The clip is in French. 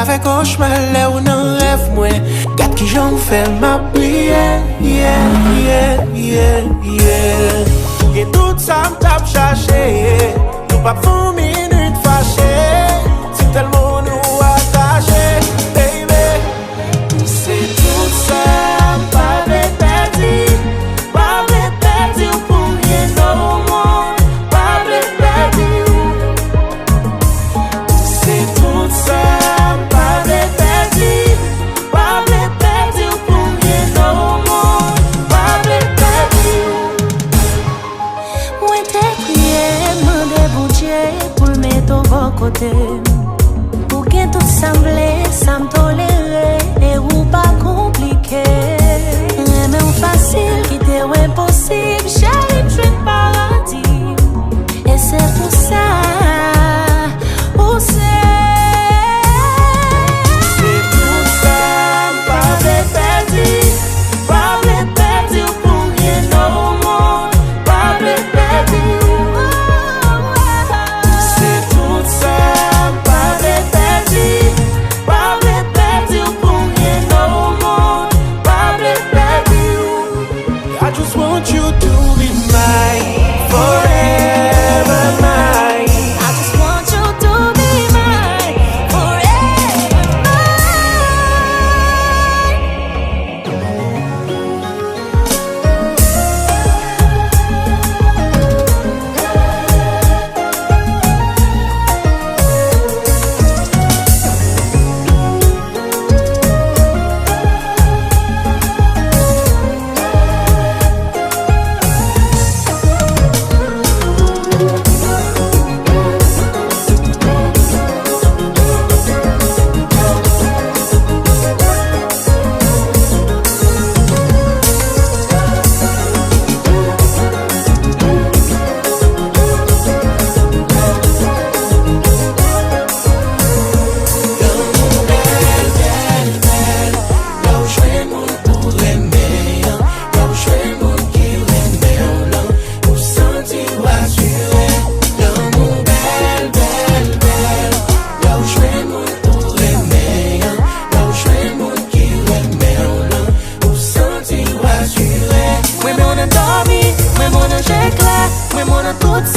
fait cauchemar, là où n'en rêve moi. Garde qui j'en fais ma prière, yeah, yeah, yeah, yeah. Et tout ça m'tape cherché, nous pas pour minute fâché. C'est tellement nous attaché, baby. C'est tout ça, pas de perdu, pas de perdu pour rien au monde, pas de perdu. C'est tout ça, pas de perdu, pas de perdu pour rien au monde, pas de perdu. Moi t'ai prié, demandé bon Dieu pour le mettre au bon côté. Pour que tout semble, ça me tolère et ou pas compliqué. Mais ou facile, quitter ou impossible, j'arrive je paradis. Et c'est pour ça, pour ça. C'est tout ça, pas de perdu, pas de perdu pour rien au monde, pas de perdu. C'est tout ça, pas de perdu, pas de perdu pour rien au monde, pas de perdu. I just want you to be mine, forever mine. I just want you to be mine, forever Moi mon a dormi, moi mon a j'ai clair, moi mon a tout